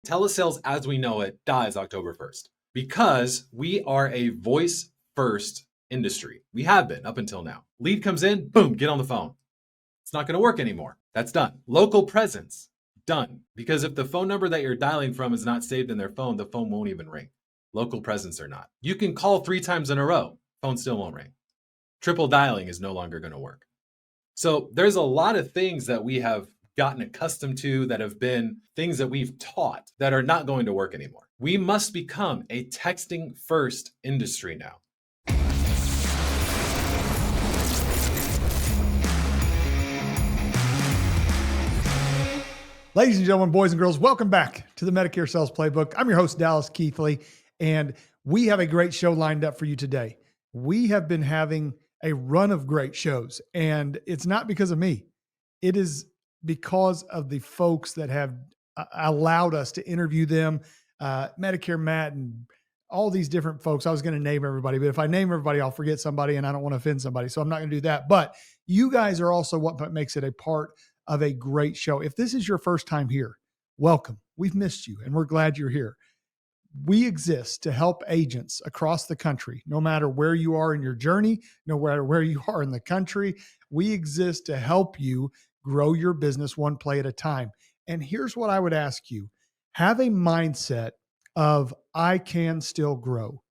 Telesales as we know it dies October 1st because we are a voice first industry. We have been up until now. Lead comes in, boom, get on the phone. It's not going to work anymore. That's done. Local presence, done. Because if the phone number that you're dialing from is not saved in their phone, the phone won't even ring. Local presence or not. You can call 3 times in a row, phone still won't ring. Triple dialing is no longer going to work. So there's a lot of things that we have gotten accustomed to that have been things that we've taught that are not going to work anymore. We must become a texting first industry now. Ladies and gentlemen, boys and girls, welcome back to the Medicare Sales Playbook. I'm your host, Dallas Keithley, and we have a great show lined up for you today. We have been having a run of great shows, and it's not because of me. It is because of the folks that have allowed us to interview them, Medicare Matt and all these different folks. I was going to name everybody, but if I name everybody, I'll forget somebody, and I don't want to offend somebody, so I'm not going to do that. But you guys are also what makes it a part of a great show. If this is your first time here, welcome. We've missed you, and we're glad you're here. We exist to help agents across the country, no matter where you are in your journey, no matter where you are in the country. We exist to help you grow your business one play at a time. And here's what I would ask you. Have a mindset of, I can still grow.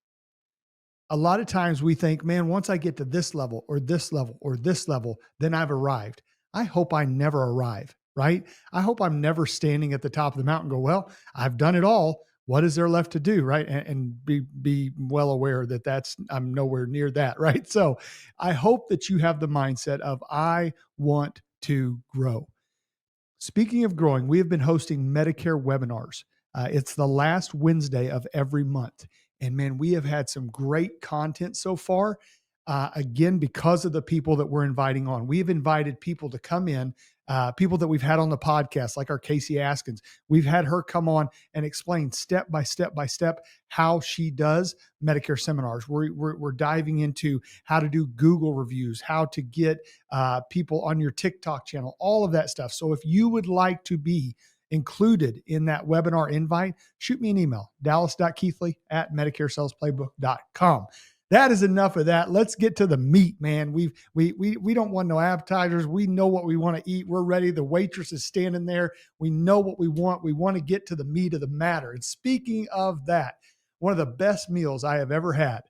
A lot of times we think, man, once I get to this level or this level or this level, then I've arrived. I hope I never arrive, right? I hope I'm never standing at the top of the mountain and go, well, I've done it all. What is there left to do, right? And be well aware that I'm nowhere near that, right? So I hope that you have the mindset of, I want to grow. Speaking of growing, we have been hosting Medicare webinars. It's the last Wednesday of every month. And man, we have had some great content so far. Again, because of the people that we're inviting on. We've invited people to come in, people that we've had on the podcast, like our Casey Askins. We've had her come on and explain step by step how she does Medicare seminars. We're diving into how to do Google reviews, how to get people on your TikTok channel, all of that stuff. So if you would like to be included in that webinar invite, shoot me an email, dallas.keithley@medicaresalesplaybook.com. That is enough of that. Let's get to the meat, man. We don't want no appetizers. We know what we want to eat. We're ready. The waitress is standing there. We know what we want. We want to get to the meat of the matter. And speaking of that, one of the best meals I have ever had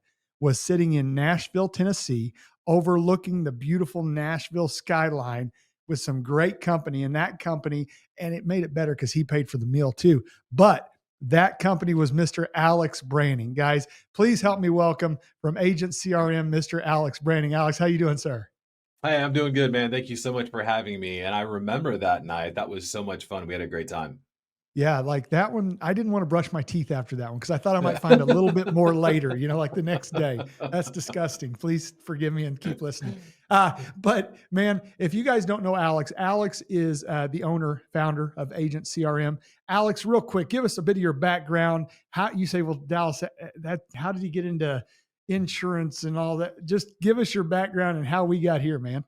was sitting in Nashville, Tennessee, overlooking the beautiful Nashville skyline with some great company in that company. And it made it better because he paid for the meal too. But that company was Mr. Alex Branning. Guys, please help me welcome from Agent CRM, Mr. Alex Branning. Alex, how you doing, sir? Hi, I'm doing good, man. Thank you so much for having me. And I remember that night. That was so much fun. We had a great time. Yeah, like that one, I didn't want to brush my teeth after that one because I thought I might find a little bit more later, like the next day. That's disgusting. Please forgive me and keep listening. But man, if you guys don't know Alex is the owner, founder of Agent CRM. Alex, real quick, give us a bit of your background. How you say, well, Dallas, how did you get into insurance and all that? Just give us your background and how we got here, man.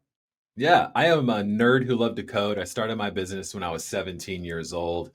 Yeah, I am a nerd who loved to code. I started my business when I was 17 years old.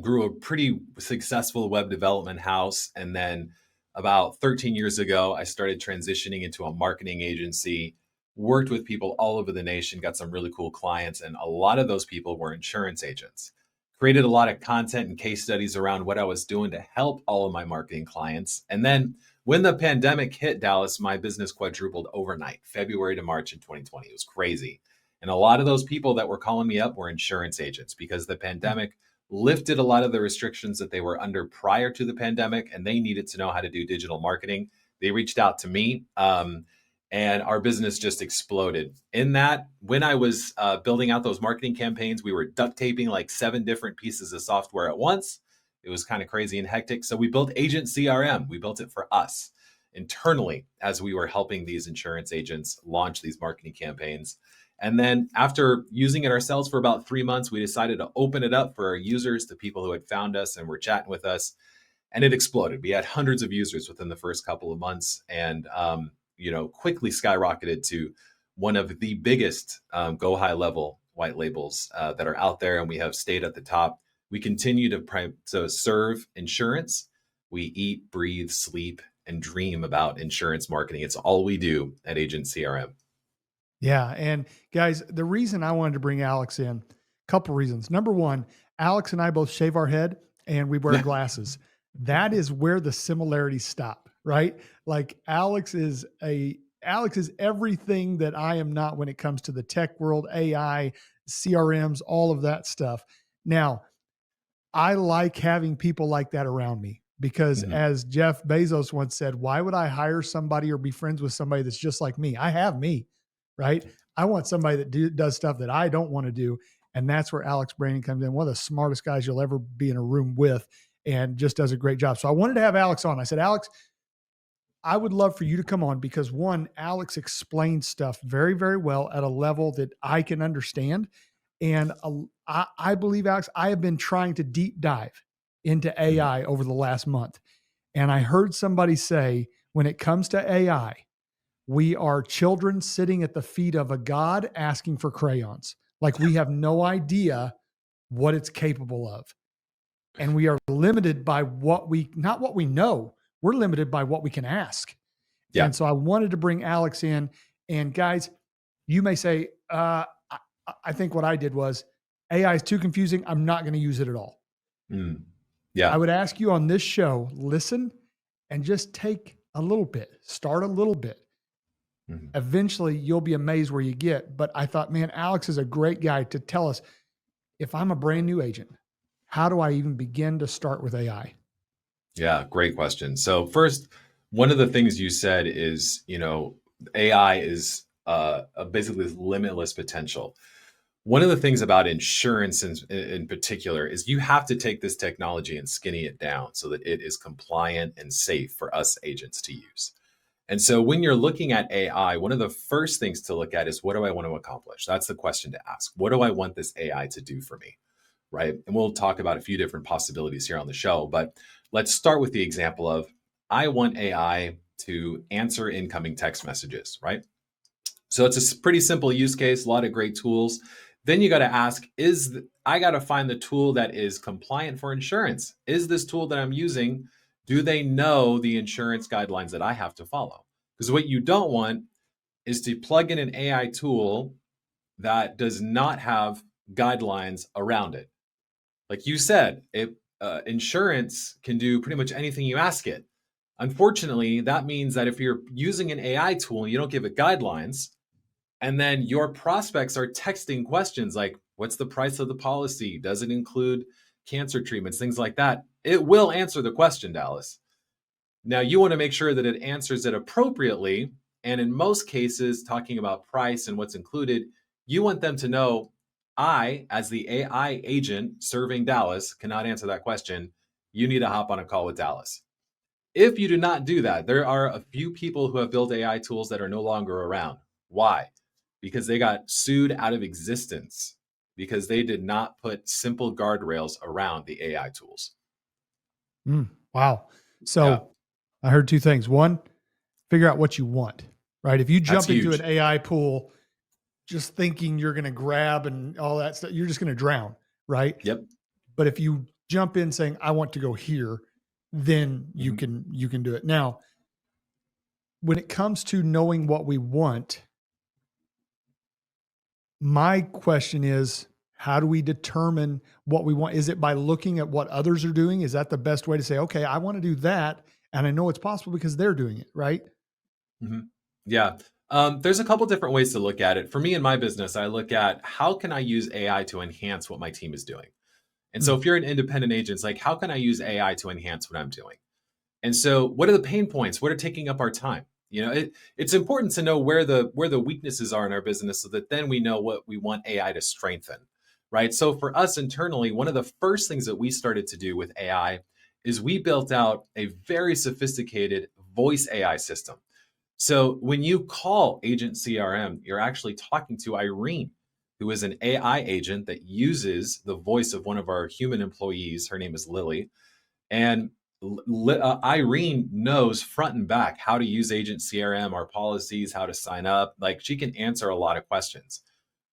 Grew a pretty successful web development house. And then about 13 years ago, I started transitioning into a marketing agency, worked with people all over the nation, got some really cool clients. And a lot of those people were insurance agents. Created a lot of content and case studies around what I was doing to help all of my marketing clients. And then when the pandemic hit, Dallas, my business quadrupled overnight, February to March in 2020. It was crazy. And a lot of those people that were calling me up were insurance agents because the pandemic lifted a lot of the restrictions that they were under prior to the pandemic, and they needed to know how to do digital marketing. They reached out to me, and our business just exploded. In that, when I was building out those marketing campaigns, we were duct taping like 7 different pieces of software at once. It was kind of crazy and hectic. So we built Agent CRM. We built it for us internally as we were helping these insurance agents launch these marketing campaigns. And then after using it ourselves for about 3 months, we decided to open it up for our users, the people who had found us and were chatting with us. And it exploded. We had hundreds of users within the first couple of months and, quickly skyrocketed to one of the biggest go high level white labels that are out there. And we have stayed at the top We continue to serve insurance. We eat, breathe, sleep, and dream about insurance marketing. It's all we do at Agent CRM. Yeah. And guys, the reason I wanted to bring Alex in, a couple reasons. Number one, Alex and I both shave our head and we wear glasses. That is where the similarities stop, right? Like Alex is everything that I am not when it comes to the tech world, AI, CRMs, all of that stuff. Now, I like having people like that around me because Mhm. as Jeff Bezos once said, why would I hire somebody or be friends with somebody that's just like me? I have me, right? I want somebody that does stuff that I don't want to do. And that's where Alex Branning comes in, one of the smartest guys you'll ever be in a room with, and just does a great job. So I wanted to have Alex on. I said, Alex, I would love for you to come on because one, Alex explains stuff very, very well at a level that I can understand. And I believe, Alex, I have been trying to deep dive into Mhm. AI over the last month. And I heard somebody say, when it comes to AI, we are children sitting at the feet of a God asking for crayons. Like we have no idea what it's capable of. And we are limited by not what we know, we're limited by what we can ask. Yeah. And so I wanted to bring Alex in. And guys, you may say, I think what I did was AI is too confusing. I'm not going to use it at all. Mm. I Yeah. would ask you on this show, listen and just take a little bit, start a little bit. Mhm. Eventually, you'll be amazed where you get. But I thought, man, Alex is a great guy to tell us if I'm a brand new agent, how do I even begin to start with AI? Yeah, great question. So first, one of the things you said is, AI is basically limitless potential. One of the things about insurance in particular is you have to take this technology and skinny it down so that it is compliant and safe for us agents to use. And so when you're looking at AI, one of the first things to look at is what do I want to accomplish? That's the question to ask. What do I want this AI to do for me? Right. And we'll talk about a few different possibilities here on the show, but let's start with the example of I want AI to answer incoming text messages, right? So it's a pretty simple use case, a lot of great tools. Then you got to ask, I got to find the tool that is compliant for insurance. Is this tool that I'm using, do they know the insurance guidelines that I have to follow? Because what you don't want is to plug in an AI tool that does not have guidelines around it. Like you said, insurance can do pretty much anything you ask it. Unfortunately, that means that if you're using an AI tool and you don't give it guidelines, and then your prospects are texting questions like, what's the price of the policy? Does it include cancer treatments? Things like that. It will answer the question, Dallas. Now, you want to make sure that it answers it appropriately. And in most cases, talking about price and what's included, you want them to know I, as the AI agent serving Dallas, cannot answer that question. You need to hop on a call with Dallas. If you do not do that, there are a few people who have built AI tools that are no longer around. Why? Because they got sued out of existence because they did not put simple guardrails around the AI tools. Wow. Yeah, So I heard two things. One, figure out what you want, right? If you that's jump into an huge. AI pool just thinking you're going to grab and all that stuff, you're just going to drown, right? Yep. But if you jump in saying, I want to go here, then Mhm. you can do it. Now, when it comes to knowing what we want, my question is, how do we determine what we want? Is it by looking at what others are doing? Is that the best way to say, okay, I want to do that? And I know it's possible because they're doing it, right? Mhm. Yeah. There's a couple different ways to look at it. For me in my business, I look at how can I use AI to enhance what my team is doing? And so Mm. if you're an independent agent, it's like, how can I use AI to enhance what I'm doing? And so what are the pain points? What are taking up our time? It's important to know where the weaknesses are in our business so that then we know what we want AI to strengthen. Right. So for us internally, one of the first things that we started to do with AI is we built out a very sophisticated voice AI system. So when you call Agent CRM, you're actually talking to Irene, who is an AI agent that uses the voice of one of our human employees. Her name is Lily. And Irene knows front and back how to use Agent CRM, our policies, how to sign up. Like she can answer a lot of questions.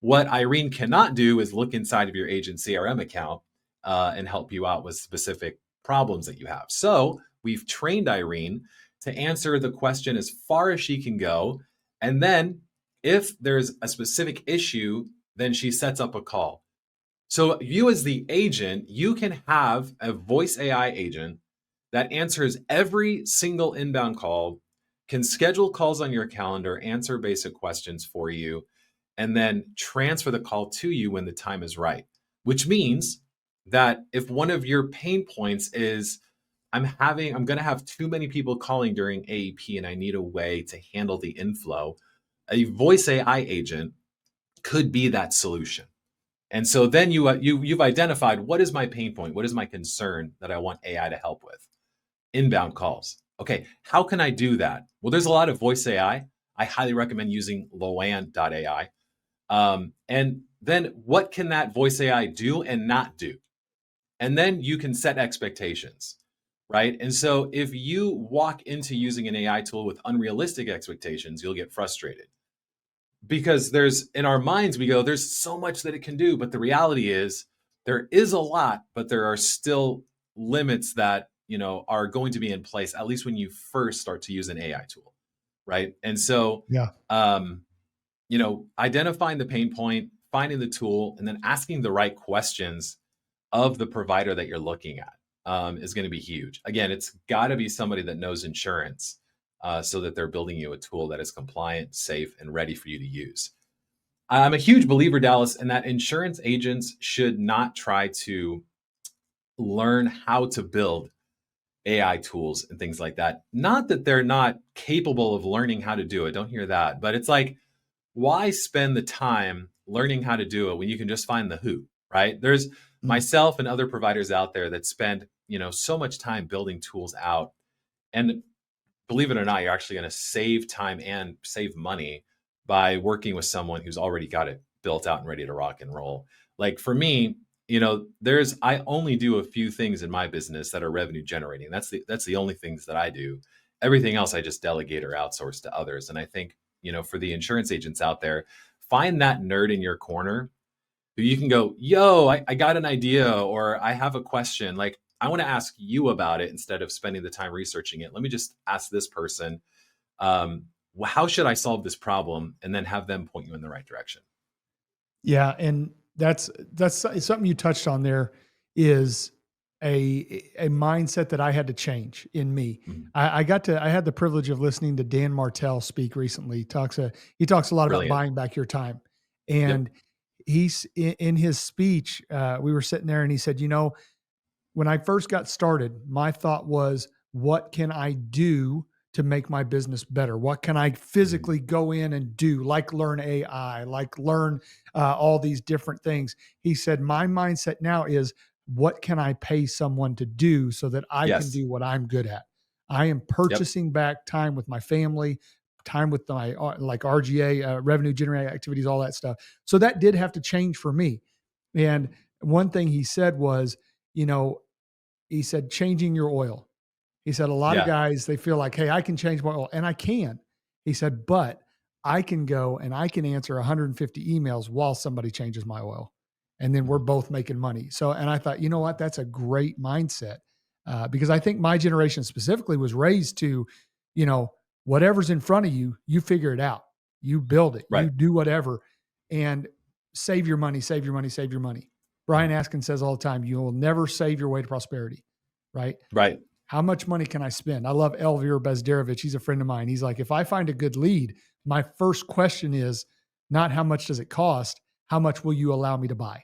What Irene cannot do is look inside of your Agent CRM account and help you out with specific problems that you have. So we've trained Irene to answer the question as far as she can go. And then if there's a specific issue, then she sets up a call. So you as the agent, you can have a voice AI agent that answers every single inbound call, can schedule calls on your calendar, answer basic questions for you, and then transfer the call to you when the time is right. Which means that if one of your pain points is I'm going to have too many people calling during AEP and I need a way to handle the inflow, a voice AI agent could be that solution. And so then you've identified what is my pain point, what is my concern that I want AI to help with. Inbound calls. Okay, how can I do that? Well, there's a lot of voice AI. I highly recommend using Loan.ai. And then what can that voice AI do and not do? And then you can set expectations, right? And so if you walk into using an AI tool with unrealistic expectations, you'll get frustrated. Because in our minds, we go, there's so much that it can do. But the reality is there is a lot, but there are still limits that, are going to be in place, at least when you first start to use an AI tool. Right. And so, Yeah. Identifying the pain point, finding the tool, and then asking the right questions of the provider that you're looking at is going to be huge. Again, it's got to be somebody that knows insurance so that they're building you a tool that is compliant, safe, and ready for you to use. I'm a huge believer, Dallas, in that insurance agents should not try to learn how to build AI tools and things like that. Not that they're not capable of learning how to do it. Don't hear that. But it's like, why spend the time learning how to do it when you can just find the who, right? There's myself and other providers out there that spend, so much time building tools out. And believe it or not, you're actually going to save time and save money by working with someone who's already got it built out and ready to rock and roll. Like for me, I only do a few things in my business that are revenue generating. That's the only things that I do. Everything else I just delegate or outsource to others. And I think, for the insurance agents out there, find that nerd in your corner who you can go, yo, I got an idea, or I have a question. Like, I want to ask you about it instead of spending the time researching it. Let me just ask this person, how should I solve this problem? And then have them point you in the right direction. Yeah. And that's something you touched on there is a mindset that I had to change in me. Mhm. I had the privilege of listening to Dan Martell speak recently. He talks a lot Brilliant. about buying back your time. And Yep. he's in his speech, we were sitting there and he said, when I first got started, my thought was, what can I do to make my business better? What can I physically go in and do, like learn AI, like learn all these different things? He said, my mindset now is, what can I pay someone to do so that I can Yes. do what I'm good at? I am purchasing back time with my family, time with my like RGA, revenue generating activities, all that stuff. So that did have to change for me. And one thing he said was, he said, changing your oil. He said, a lot of guys, they feel like, hey, I can change my oil, and I can. He said, but I can go and I can answer 150 emails while somebody changes my oil. And then we're both making money. So, and I thought, you know what? That's a great mindset because I think my generation specifically was raised to, whatever's in front of you, you figure it out. You build it, Right. you do whatever, and save your money, save your money, save your money. Brian Askin says all the time, you will never save your way to prosperity, right? Right. How much money can I spend? I love Elvir Bezdarovich. He's a friend of mine. He's like, if I find a good lead, my first question is not how much does it cost? How much will you allow me to buy?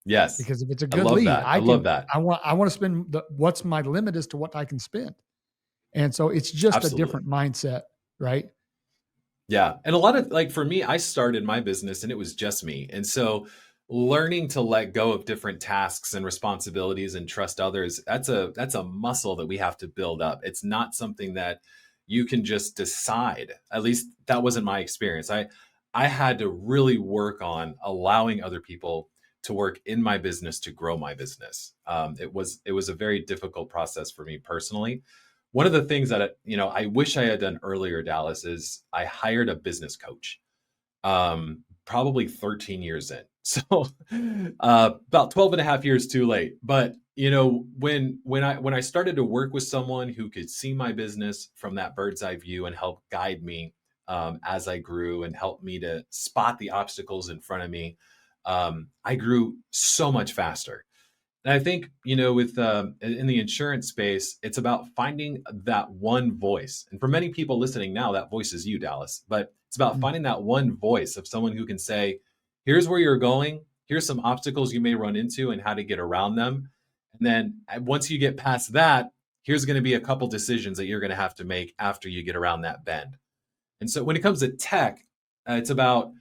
Yes. Because if it's a I good love lead, that. I love that. I want to spend what's my limit as to what I can spend. And so it's just Absolutely. a different mindset, right? Yeah. And a lot of for me, I started my business and it was just me. And so learning to let go of different tasks and responsibilities and trust others, that's a muscle that we have to build up. It's not something that you can just decide. At least that wasn't my experience. I had to really work on allowing other people to work in my business to grow my business. It was a very difficult process for me personally. One of the things that I wish I had done earlier, Dallas, is I hired a business coach. Probably 13 years in. So about 12 and a half years too late. But when I started to work with someone who could see my business from that bird's eye view and help guide me as I grew and help me to spot the obstacles in front of me, I grew so much faster. And I think, with in the insurance space, it's about finding that one voice. And for many people listening now, that voice is you, Dallas. But it's about Mm. finding that one voice of someone who can say, here's where you're going, here's some obstacles you may run into and how to get around them. And then once you get past that, here's going to be a couple decisions that you're going to have to make after you get around that bend. And so when it comes to tech, it's about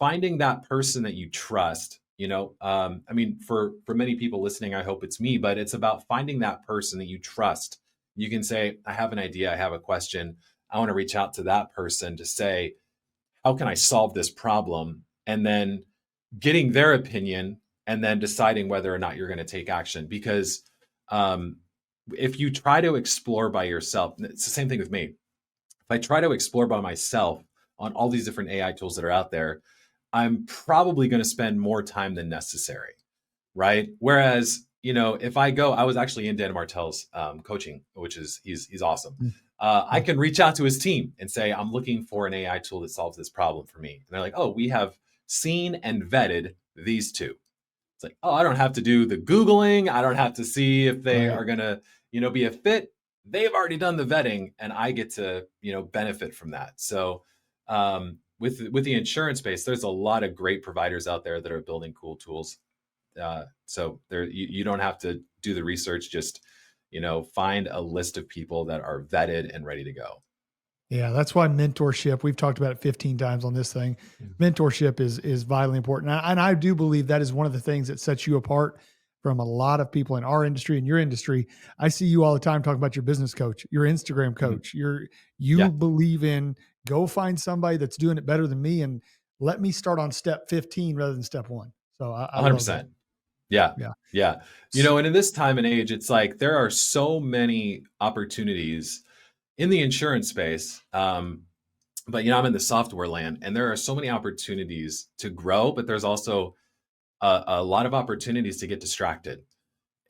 finding that person that you trust. I mean, for many people listening, I hope it's me, but it's about finding that person that you trust. You can say, I have an idea, I have a question. I want to reach out to that person to say, how can I solve this problem? And then getting their opinion and then deciding whether or not you're going to take action. Because um, if you try to explore by yourself, it's the same thing with me. If I try to explore by myself on all these different AI tools that are out there, I'm probably going to spend more time than necessary, right? Whereas, if I was actually in Dan Martell's coaching, which is he's awesome. Mm. I can reach out to his team and say, I'm looking for an AI tool that solves this problem for me. And they're like, oh, we have seen and vetted these two. It's like, oh, I don't have to do the Googling. I don't have to see if they Right. are going to, be a fit. They've already done the vetting and I get to, benefit from that. So, with the insurance space, there's a lot of great providers out there that are building cool tools. So there, you don't have to do the research. Just, find a list of people that are vetted and ready to go. Yeah, that's why mentorship, we've talked about it 15 times on this thing. Mentorship is vitally important. And I do believe that is one of the things that sets you apart from a lot of people in our industry and your industry. I see you all the time talking about your business coach, your Instagram Mhm. coach. You Yeah, believe in go find somebody that's doing it better than me and let me start on step 15 rather than step one. So I love that. 100%. Yeah. Yeah. Yeah. And in this time and age, it's like there are so many opportunities in the insurance space. But I'm in the software land and there are so many opportunities to grow, but there's also a lot of opportunities to get distracted.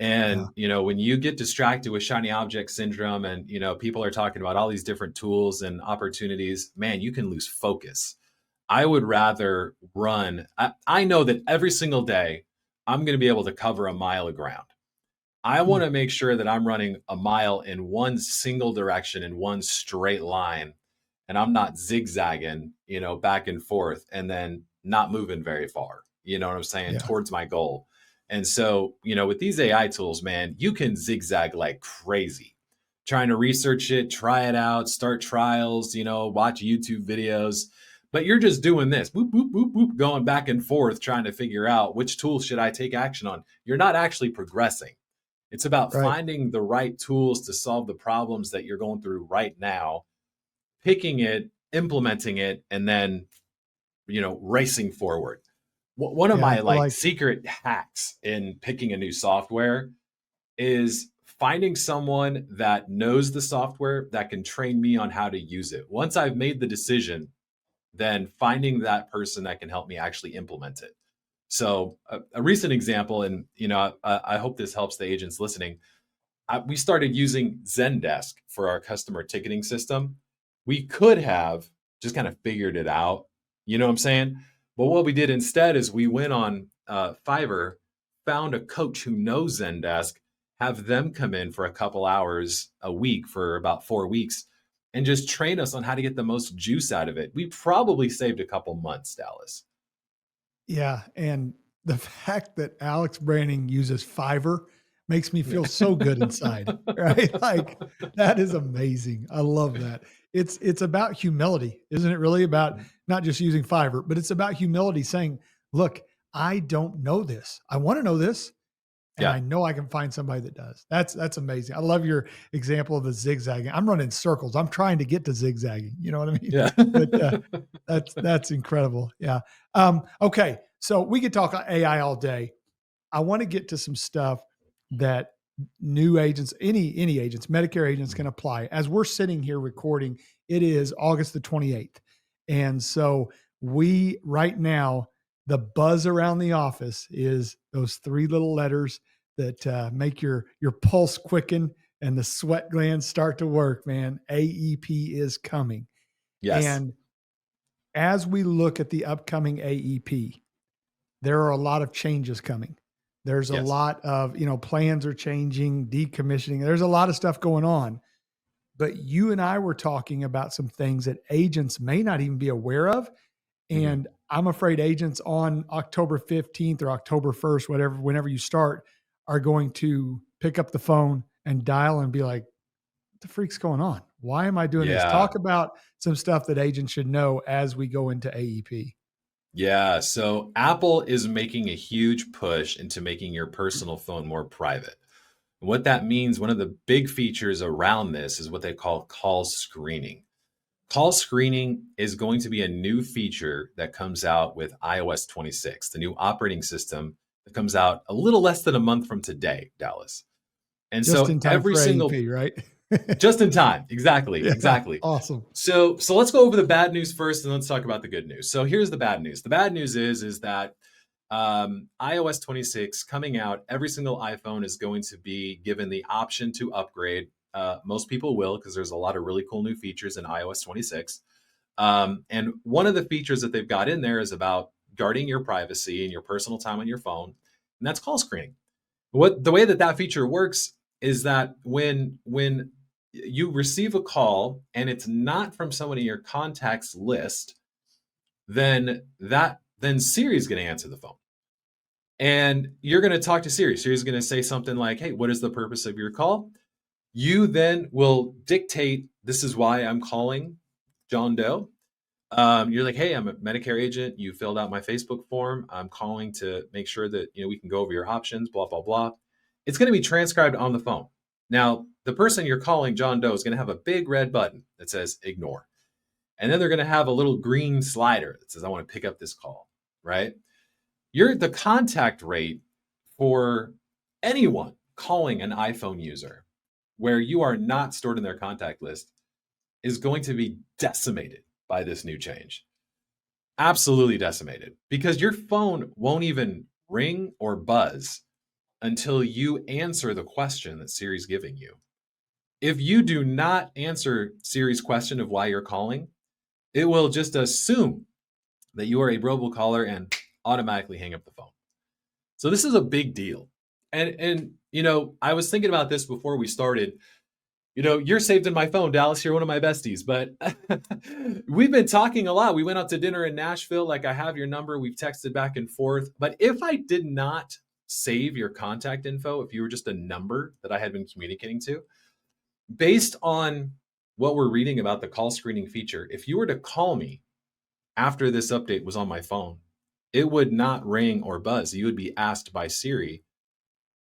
Yeah. And, when you get distracted with shiny object syndrome and, people are talking about all these different tools and opportunities, man, you can lose focus. I would rather run. I know that every single day I'm going to be able to cover a mile of ground. I want Mm. to make sure that I'm running a mile in one single direction in one straight line and I'm not zigzagging, back and forth and then not moving very far, you know what I'm saying, Yeah. towards my goal. And so, with these AI tools, man, you can zigzag like crazy, trying to research it, try it out, start trials, watch YouTube videos. But you're just doing this, boop, boop, boop, boop, going back and forth, trying to figure out which tool should I take action on. You're not actually progressing. It's about Right. finding the right tools to solve the problems that you're going through right now, picking it, implementing it, and then, racing forward. One of Yeah. I my feel like like secret hacks in picking a new software is finding someone that knows the software that can train me on how to use it. Once I've made the decision, then finding that person that can help me actually implement it. So a recent example, and I hope this helps the agents listening. We started using Zendesk for our customer ticketing system. We could have just kind of figured it out, you know what I'm saying? But what we did instead is we went on Fiverr, found a coach who knows Zendesk, have them come in for a couple hours a week for about 4 weeks, and just train us on how to get the most juice out of it. We probably saved a couple months, Dallas. yeah, and the fact that Alex Branning uses Fiverr makes me Yeah. feel so good inside, right? Like that is amazing. I love that. It's about humility, isn't it? Really about not just using Fiverr, but it's about humility saying, "Look, I don't know this. I want to know this, and I Yeah. know I can find somebody that does." That's amazing. I love your example of the zigzagging. I'm running circles. I'm trying to get to zigzagging. You know what I mean? Yeah. But that's incredible. Yeah. Okay. So we could talk AI all day. I want to get to some stuff that new agents, any agents, Medicare agents can apply. As we're sitting here recording, it is August the 28th. And so we right now the buzz around the office is those three little letters that make your pulse quicken and the sweat glands start to work, man. AEP is coming. Yes. And as we look at the upcoming AEP, there are a lot of changes coming. There's a Yes. lot of, plans are changing, decommissioning. There's a lot of stuff going on. But you and I were talking about some things that agents may not even be aware of. Mm-hmm. And I'm afraid agents on October 15th or October 1st, whenever you start, are going to pick up the phone and dial and be like, what the freak's going on? Why am I doing this? Yeah. Talk about some stuff that agents should know as we go into AEP. Yeah. So Apple is making a huge push into making your personal phone more private. What that means, one of the big features around this is what they call call screening. Call screening is going to be a new feature that comes out with iOS 26, the new operating system that comes out a little less than a month from today, Dallas. And Just so in time every for single AEP, right? just in time. Exactly. Yeah. Exactly. Awesome. So let's go over the bad news first, and let's talk about the good news. So here's the bad news. The bad news is that iOS 26 coming out, every single iPhone is going to be given the option to upgrade. Most people will, because there's a lot of really cool new features in iOS 26. And one of the features that they've got in there is about guarding your privacy and your personal time on your phone, and that's call screening. The way that feature works is that when you receive a call and it's not from someone in your contacts list, then Siri is going to answer the phone. And you're going to talk to Siri. Siri's going to say something like, "Hey, what is the purpose of your call?" You then will dictate, "This is why I'm calling John Doe." You're like, "Hey, I'm a Medicare agent. You filled out my Facebook form. I'm calling to make sure that we can go over your options, blah, blah, blah." It's going to be transcribed on the phone. Now, the person you're calling, John Doe, is going to have a big red button that says ignore. And then they're going to have a little green slider that says, "I want to pick up this call," right? The contact rate for anyone calling an iPhone user where you are not stored in their contact list is going to be decimated by this new change. Absolutely decimated, because your phone won't even ring or buzz until you answer the question that Siri's giving you. If you do not answer Siri's question of why you're calling, it will just assume that you are a robocaller and automatically hang up the phone. So this is a big deal. And I was thinking about this before we started. You're saved in my phone, Dallas. You're one of my besties, but we've been talking a lot. We went out to dinner in Nashville. Like, I have your number. We've texted back and forth. But if I did not save your contact info, if you were just a number that I had been communicating to, based on what we're reading about the call screening feature, if you were to call me after this update was on my phone, it would not ring or buzz. You would be asked by Siri,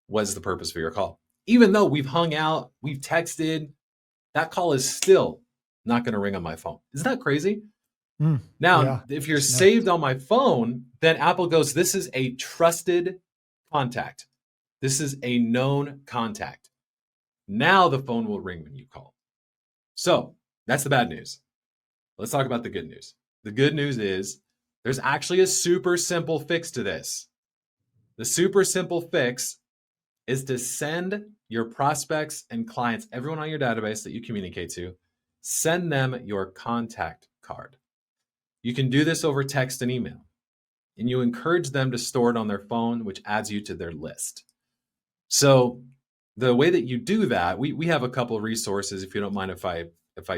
"What's the purpose for your call?" Even though we've hung out, we've texted, that call is still not going to ring on my phone. Isn't that crazy? Now, Yeah, if you're it's nuts. saved on my phone, then Apple goes, "This is a trusted contact. This is a known contact." Now the phone will ring when you call. So that's the bad news. Let's talk about the good news. The good news is there's actually a super simple fix to this. The super simple fix is to send your prospects and clients, everyone on your database that you communicate to, send them your contact card. You can do this over text and email, and you encourage them to store it on their phone, which adds you to their list. So the way that you do that, we have a couple of resources, if you don't mind if I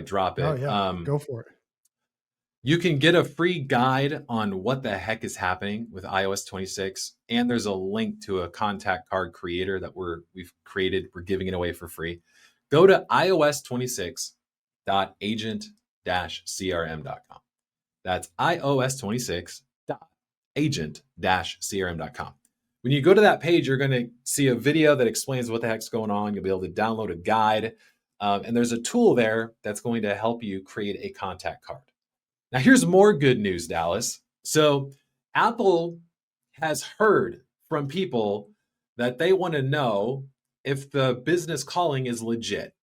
drop it. Oh yeah, go for it. You can get a free guide on what the heck is happening with iOS 26, and there's a link to a contact card creator that we've created. We're giving it away for free. Go to ios26.agent-crm.com. That's ios26.agent-crm.com. When you go to that page, you're going to see a video that explains what the heck's going on. You'll be able to download a guide, and there's a tool there that's going to help you create a contact card. Now, here's more good news, Dallas. So Apple has heard from people that they want to know if the business calling is legit.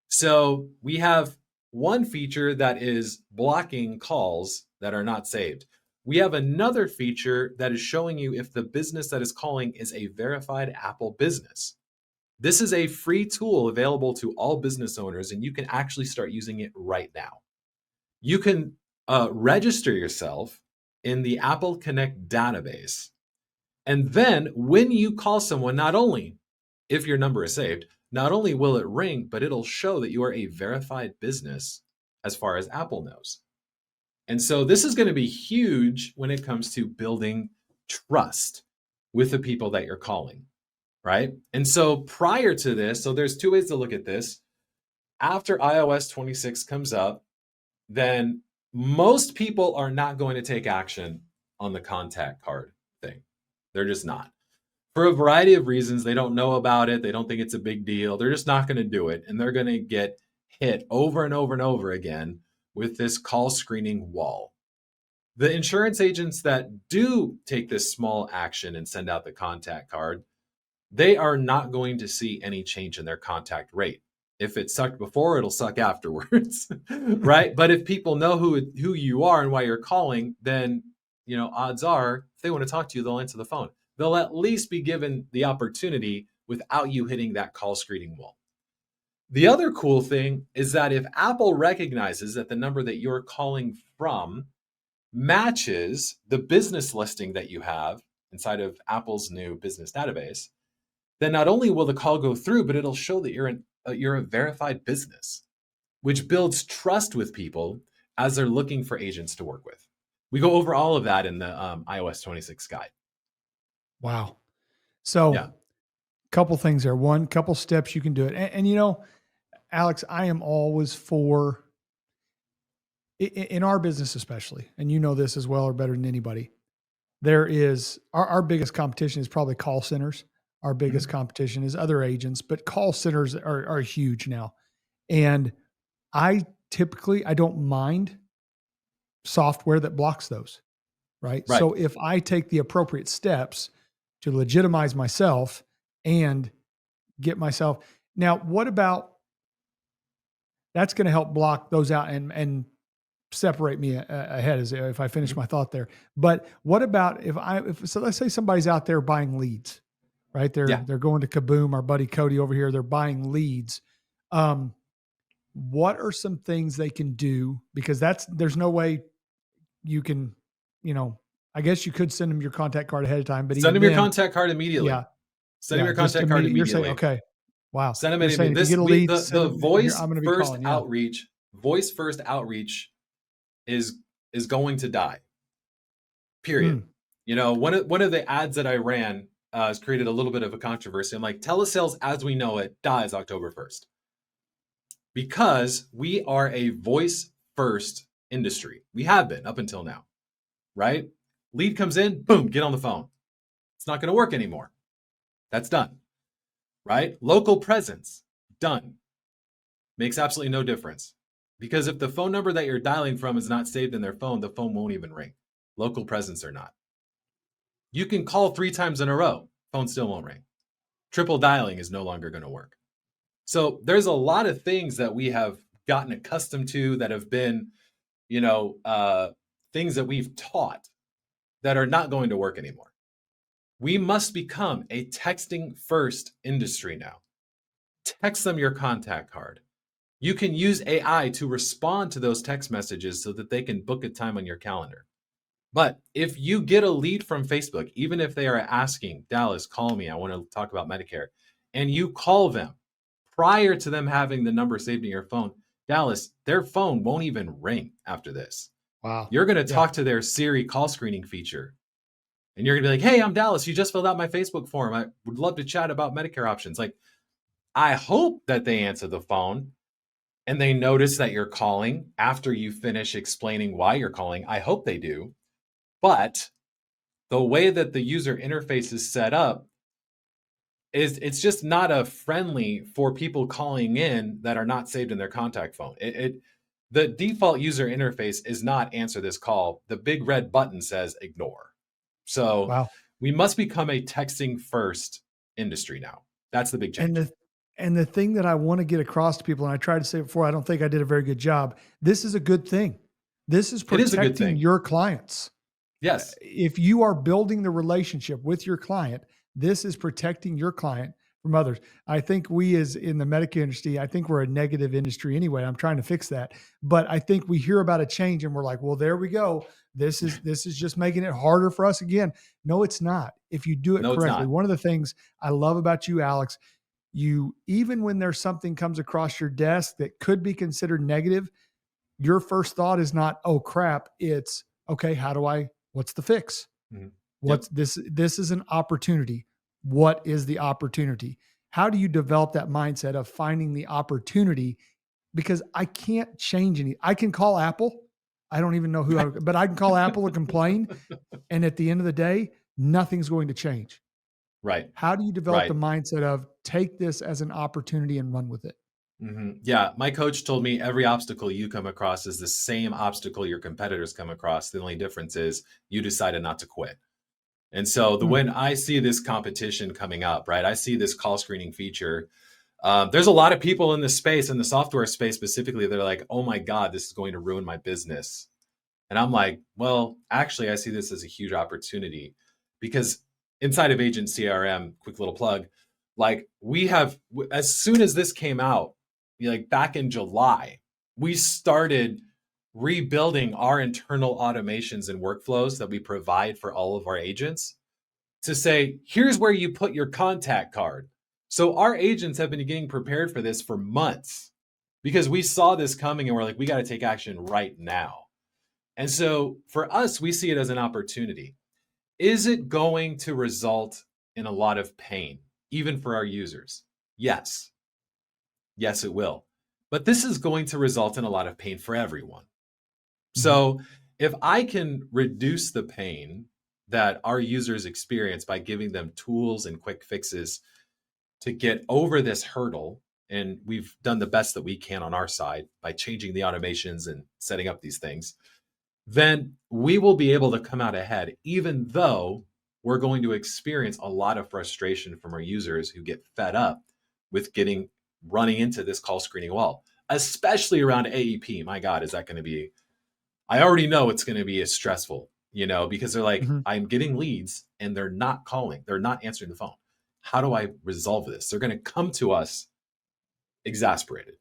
So we have one feature that is blocking calls that are not saved. we have another feature that is showing you if the business that is calling is a verified Apple business. This is a free tool available to all business owners, and you can actually start using it right now. You can register yourself in the Apple Connect database. And then when you call someone, not only if your number is saved, not only will it ring, but it'll show that you are a verified business as far as Apple knows. And so this is going to be huge when it comes to building trust with the people that you're calling, right? And so prior to this, so there's two ways to look at this. After iOS 26 comes up, then most people are not going to take action on the contact card thing. They're just not. For a variety of reasons, they don't know about it. They don't think it's a big deal. They're just not going to do it. And they're going to get hit over and over and over again with this call screening wall. The insurance agents that do take this small action and send out the contact card, they are not going to see any change in their contact rate. If it sucked before, it'll suck afterwards, right? But if people know who you are and why you're calling, then odds are if they want to talk to you, they'll answer the phone. They'll at least be given the opportunity without you hitting that call screening wall. The other cool thing is that if Apple recognizes that the number that you're calling from matches the business listing that you have inside of Apple's new business database, then not only will the call go through, but it'll show that you're a verified business, which builds trust with people as they're looking for agents to work with. We go over all of that in the iOS 26 guide. Wow. So yeah. Couple things there. One, couple steps you can do it. And Alex, I am always for, in our business especially, and you know this as well or better than anybody, there is, our biggest competition is probably call centers. Our biggest competition is other agents, but call centers are huge now. And I don't mind software that blocks those, right? So if I take the appropriate steps to legitimize myself and get myself, now what about, that's going to help block those out and separate me ahead as if I finish my thought there. But what about so let's say somebody's out there buying leads, right? They're going to Kaboom, our buddy Cody over here. They're buying leads. What are some things they can do? Because there's no way you can, I guess you could send them your contact card ahead of time, but send them your contact card immediately. Yeah. Send them your contact card immediately. You're saying, okay. Wow. Send them immediately. The voice first outreach is going to die. Period. One of the ads that I ran has created a little bit of a controversy. I'm like, telesales as we know it dies October 1st. Because we are a voice first industry. We have been up until now, right? Lead comes in, boom, get on the phone. It's not going to work anymore. That's done, right? Local presence, done. Makes absolutely no difference. Because if the phone number that you're dialing from is not saved in their phone, the phone won't even ring. Local presence or not. You can call 3 times in a row, phone still won't ring. Triple dialing is no longer going to work. So there's a lot of things that we have gotten accustomed to that have been, things that we've taught that are not going to work anymore. We must become a texting first industry now. Text them your contact card. You can use AI to respond to those text messages so that they can book a time on your calendar. But if you get a lead from Facebook, even if they are asking, Dallas, call me, I want to talk about Medicare, and you call them prior to them having the number saved in your phone, Dallas, their phone won't even ring after this. Wow. You're going to talk to their Siri call screening feature. And you're going to be like, hey, I'm Dallas. You just filled out my Facebook form. I would love to chat about Medicare options. Like, I hope that they answer the phone and they notice that you're calling after you finish explaining why you're calling. I hope they do. But the way that the user interface is set up it's just not a friendly for people calling in that are not saved in their contact phone. The default user interface is not answer this call. The big red button says ignore. So we must become a texting first industry now. That's the big change. And the thing that I want to get across to people, and I tried to say it before, I don't think I did a very good job. This is a good thing. This is protecting your clients. Yes. If you are building the relationship with your client, this is protecting your client from others. I think we, as in the Medicare industry, I think we're a negative industry anyway. I'm trying to fix that. But I think we hear about a change and we're like, well, there we go. This is just making it harder for us again. No, it's not. If you do it No, it's correctly. not. One of the things I love about you, Alex, you, even when there's something comes across your desk that could be considered negative, your first thought is not, oh crap. It's okay. What's the fix? Mm-hmm. What's this? This is an opportunity. What is the opportunity? How do you develop that mindset of finding the opportunity? Because I can't change any. I can call Apple. I don't even know who, but I can call Apple and complain. And at the end of the day, nothing's going to change. Right. How do you develop the Right. mindset of take this as an opportunity and run with it? Mm-hmm. Yeah. My coach told me every obstacle you come across is the same obstacle your competitors come across. The only difference is you decided not to quit. And so when I see this competition coming up, right, I see this call screening feature. There's a lot of people in the space, in the software space specifically, they're like, oh my God, this is going to ruin my business. And I'm like, well, actually, I see this as a huge opportunity because inside of Agent CRM, quick little plug, like we have, as soon as this came out, like back in July, we started rebuilding our internal automations and workflows that we provide for all of our agents to say, here's where you put your contact card. So our agents have been getting prepared for this for months because we saw this coming and we're like, we got to take action right now. And so for us, we see it as an opportunity. Is it going to result in a lot of pain, even for our users? Yes. Yes, it will. But this is going to result in a lot of pain for everyone. So if I can reduce the pain that our users experience by giving them tools and quick fixes to get over this hurdle, and we've done the best that we can on our side by changing the automations and setting up these things, then we will be able to come out ahead, even though we're going to experience a lot of frustration from our users who get fed up with running into this call screening wall, especially around AEP. My God, is that going to be, I already know it's going to be stressful, because they're like, I'm getting leads and they're not calling. They're not answering the phone. How do I resolve this? They're going to come to us exasperated.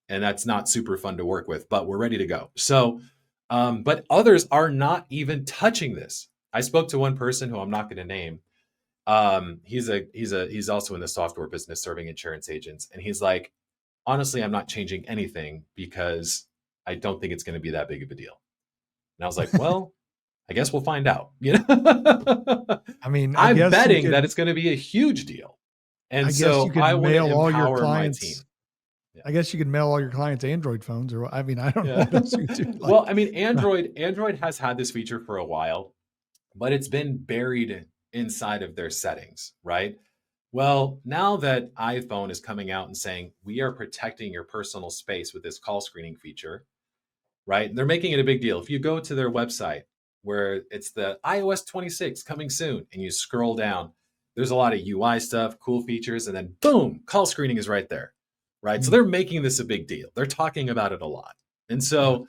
And that's not super fun to work with, but we're ready to go. So, but others are not even touching this. I spoke to one person who I'm not going to name. He's also in the software business serving insurance agents. And he's like, honestly, I'm not changing anything because I don't think it's going to be that big of a deal. And I was like, well, I guess we'll find out. I mean, I'm betting that it's going to be a huge deal. And I guess you could I want to mail all your empower my team. clients. Yeah. I guess you could mail all your clients Android phones, or I mean, I don't know what else you do. Well, I mean, Android has had this feature for a while, but it's been buried inside of their settings, right? Well, now that iPhone is coming out and saying, we are protecting your personal space with this call screening feature, right? They're making it a big deal. If you go to their website where it's the iOS 26 coming soon and you scroll down, there's a lot of UI stuff, cool features, and then boom, call screening is right there, right? So they're making this a big deal. They're talking about it a lot. And so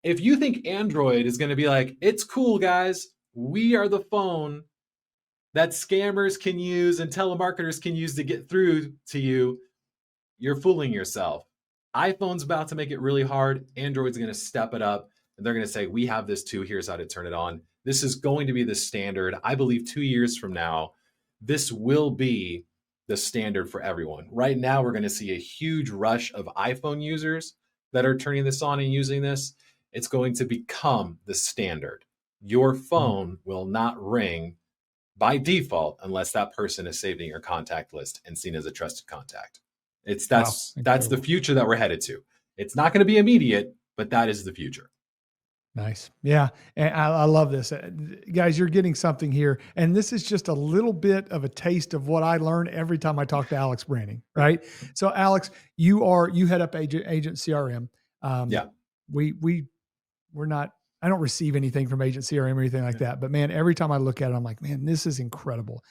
if you think Android is going to be like, it's cool, guys, we are the phone that scammers can use and telemarketers can use to get through to you, you're fooling yourself. iPhone's about to make it really hard. Android's going to step it up and they're going to say, we have this too. Here's how to turn it on. This is going to be the standard. I believe 2 years from now, this will be the standard for everyone. Right now, we're going to see a huge rush of iPhone users that are turning this on and using this. It's going to become the standard. Your phone will not ring by default unless that person is saved in your contact list and seen as a trusted contact. That's the future that we're headed to. It's not going to be immediate, but that is the future. Nice. Yeah. And I love this. Guys, you're getting something here. And this is just a little bit of a taste of what I learn every time I talk to Alex Branning, right? So Alex, you head up agent CRM. We're not, I don't receive anything from agent CRM or anything like that, but man, every time I look at it, I'm like, man, this is incredible.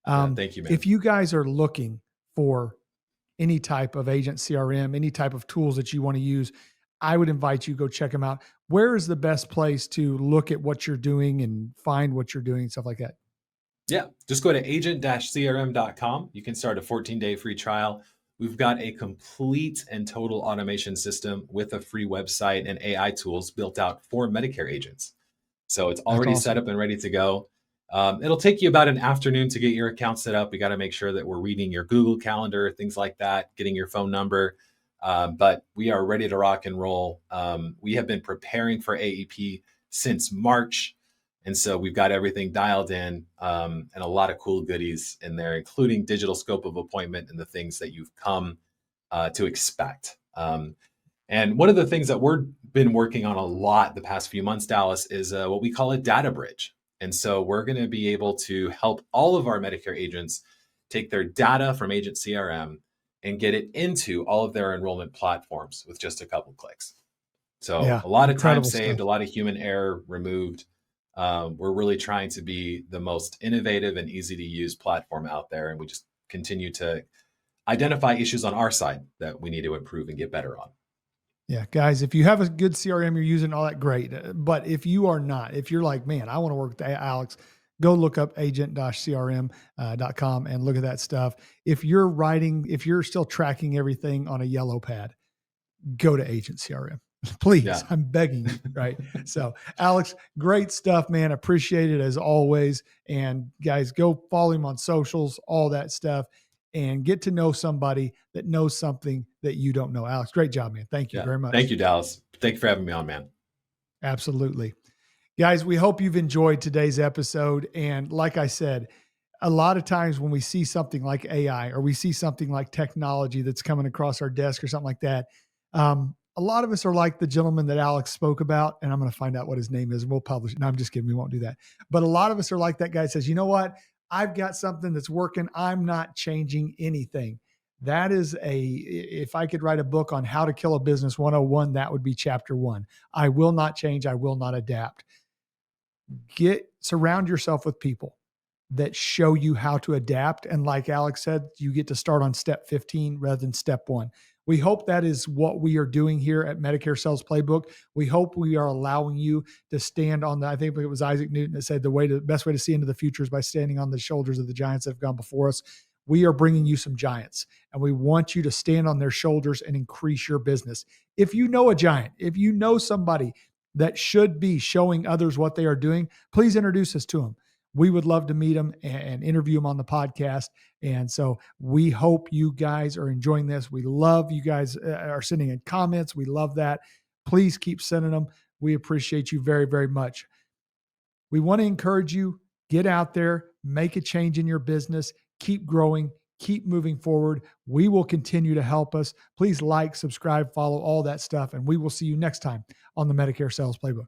Thank you, man. If you guys are looking for any type of agent CRM, any type of tools that you want to use, I would invite you to go check them out. Where is the best place to look at what you're doing and find what you're doing and stuff like that? Yeah, just go to agent-crm.com. You can start a 14-day free trial. We've got a complete and total automation system with a free website and AI tools built out for Medicare agents. So it's That's already set awesome. up and ready to go. It'll take you about an afternoon to get your account set up. We got to make sure that we're reading your Google Calendar, things like that, getting your phone number. But we are ready to rock and roll. We have been preparing for AEP since March. And so we've got everything dialed in, and a lot of cool goodies in there, including digital scope of appointment and the things that you've come to expect. And one of the things that we've been working on a lot the past few months, Dallas, is what we call a data bridge. And so we're going to be able to help all of our Medicare agents take their data from Agent CRM and get it into all of their enrollment platforms with just a couple clicks. So Yeah, a lot of time incredible saved, stuff. a lot of human error removed. We're really trying to be the most innovative and easy to use platform out there. And we just continue to identify issues on our side that we need to improve and get better on. Yeah, guys, if you have a good CRM you're using, all that great. But if you are not, if you're like, man, I want to work with Alex, go look up agent-crm.com and look at that stuff. If you're still tracking everything on a yellow pad, go to Agent CRM. Please, Yeah. I'm begging you, right? So, Alex, great stuff, man. Appreciate it as always. And guys, go follow him on socials, all that stuff, and get to know somebody that knows something that you don't know. Alex, great job, man. Thank you Yeah. very Thank much. you, Dallas. Thank you for having me on, man. Absolutely. Guys, we hope you've enjoyed today's episode. And like I said, a lot of times when we see something like AI or we see something like technology that's coming across our desk or something like that, a lot of us are like the gentleman that Alex spoke about, and I'm going to find out what his name is and we'll publish it. No, I'm just kidding. We won't do that. But a lot of us are like that guy that says, you know what? I've got something that's working. I'm not changing anything. That is if I could write a book on how to kill a business 101, that would be chapter 1. I will not change. I will not adapt. Surround yourself with people that show you how to adapt. And like Alex said, you get to start on step 15 rather than step 1. We hope that is what we are doing here at Medicare Sales Playbook. We hope we are allowing you to stand on I think it was Isaac Newton that said the best way to see into the future is by standing on the shoulders of the giants that have gone before us. We are bringing you some giants, and we want you to stand on their shoulders and increase your business. If you know a giant, if you know somebody that should be showing others what they are doing, please introduce us to them. We would love to meet them and interview them on the podcast. And so we hope you guys are enjoying this. We love you guys are sending in comments. We love that. Please keep sending them. We appreciate you very, very much. We want to encourage you, get out there, make a change in your business, keep growing, keep moving forward. We will continue to help us. Please like, subscribe, follow all that stuff. And we will see you next time on the Medicare Sales Playbook.